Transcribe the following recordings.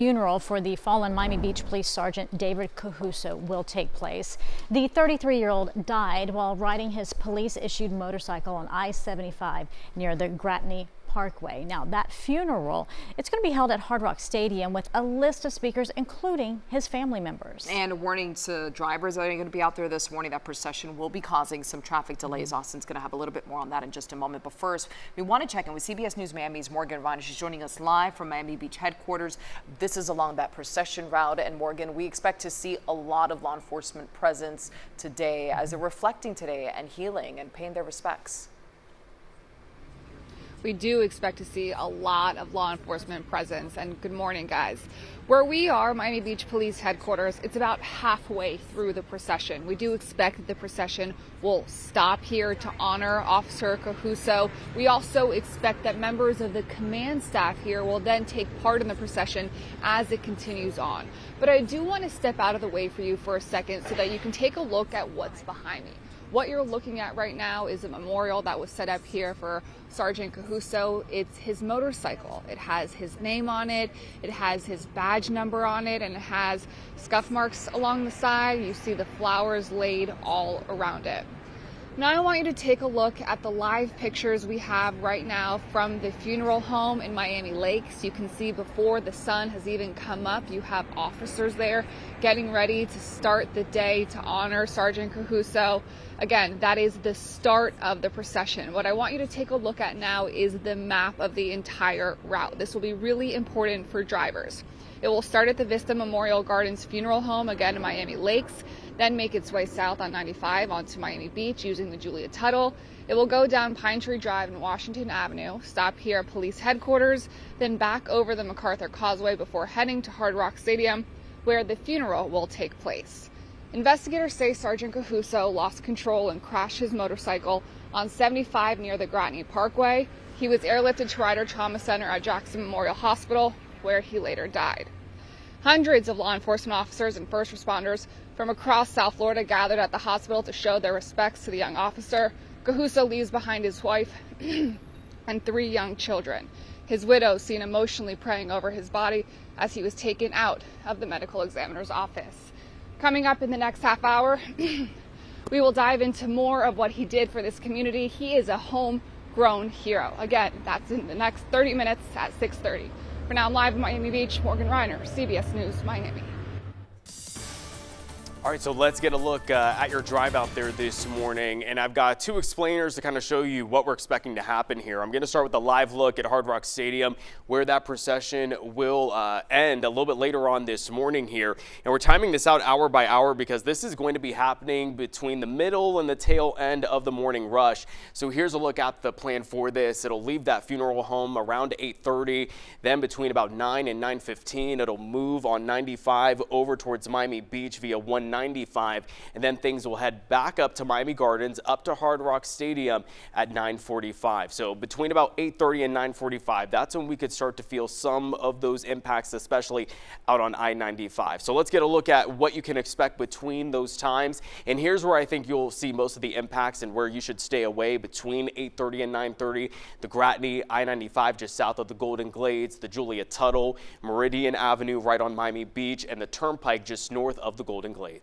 funeral for the fallen Miami Beach Police Sergeant David Cajuso will take place. The 33-year-old died while riding his police-issued motorcycle on I-75 near the Gratney Parkway. Now, that funeral, it's going to be held at Hard Rock Stadium with a list of speakers, including his family members. And a warning to drivers that are going to be out there this morning. That procession will be causing some traffic delays. Austin's going to have a little bit more on that in just a moment. But first, we want to check in with CBS News Miami's Morgan Ryan. She's joining us live from Miami Beach headquarters. This is along that procession route. And Morgan, we expect to see a lot of law enforcement presence today as they're reflecting today and healing and paying their respects. We do expect to see a lot of law enforcement presence. And good morning, guys. Where we are, Miami Beach Police Headquarters, it's about halfway through the procession. We do expect that the procession will stop here to honor Officer Cajuso. We also expect that members of the command staff here will then take part in the procession as it continues on. But I do want to step out of the way for you for a second so that you can take a look at what's behind me. What you're looking at right now is a memorial that was set up here for Sergeant Cajuso. It's his motorcycle. It has his name on it, it has his badge number on it, and it has scuff marks along the side. You see the flowers laid all around it. Now I want you to take a look at the live pictures we have right now from the funeral home in Miami Lakes. You can see before the sun has even come up, you have officers there getting ready to start the day to honor Sergeant Cajuso. Again, that is the start of the procession. What I want you to take a look at now is the map of the entire route. This will be really important for drivers. It will start at the Vista Memorial Gardens funeral home, again in Miami Lakes, then make its way south on 95 onto Miami Beach using the Julia Tuttle. It will go down Pine Tree Drive and Washington Avenue, stop here at police headquarters, then back over the MacArthur Causeway before heading to Hard Rock Stadium, where the funeral will take place. Investigators say Sergeant Cajuso lost control and crashed his motorcycle on 75 near the Gratney Parkway. He was airlifted to Ryder Trauma Center at Jackson Memorial Hospital, where he later died. Hundreds of law enforcement officers and first responders from across South Florida gathered at the hospital to show their respects to the young officer. Cajuso leaves behind his wife and 3 young children. His widow seen emotionally praying over his body as he was taken out of the medical examiner's office. Coming up in the next half hour, we will dive into more of what he did for this community. He is a homegrown hero. Again, that's in the next 30 minutes at 6:30. For now, I'm live in Miami Beach, Morgan Reiner, CBS News, Miami. All right, so let's get a look at your drive out there this morning. And I've got 2 explainers to kind of show you what we're expecting to happen here. I'm going to start with a live look at Hard Rock Stadium, where that procession will end a little bit later on this morning here. And we're timing this out hour by hour because this is going to be happening between the middle and the tail end of the morning rush. So here's a look at the plan for this. It'll leave that funeral home around 8:30. Then between about 9 and 9:15, it'll move on 95 over towards Miami Beach via 195, and then things will head back up to Miami Gardens, up to Hard Rock Stadium at 9:45. So between about 8:30 and 9:45, that's when we could start to feel some of those impacts, especially out on I-95. So let's get a look at what you can expect between those times. And here's where I think you'll see most of the impacts and where you should stay away between 8:30 and 9:30. The Gratney, I-95 just south of the Golden Glades, the Julia Tuttle, Meridian Avenue right on Miami Beach, and the Turnpike just north of the Golden Glades.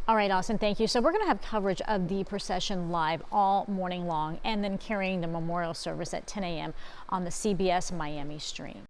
All right, Austin, thank you. So we're going to have coverage of the procession live all morning long and then carrying the memorial service at 10 a.m. on the CBS Miami stream.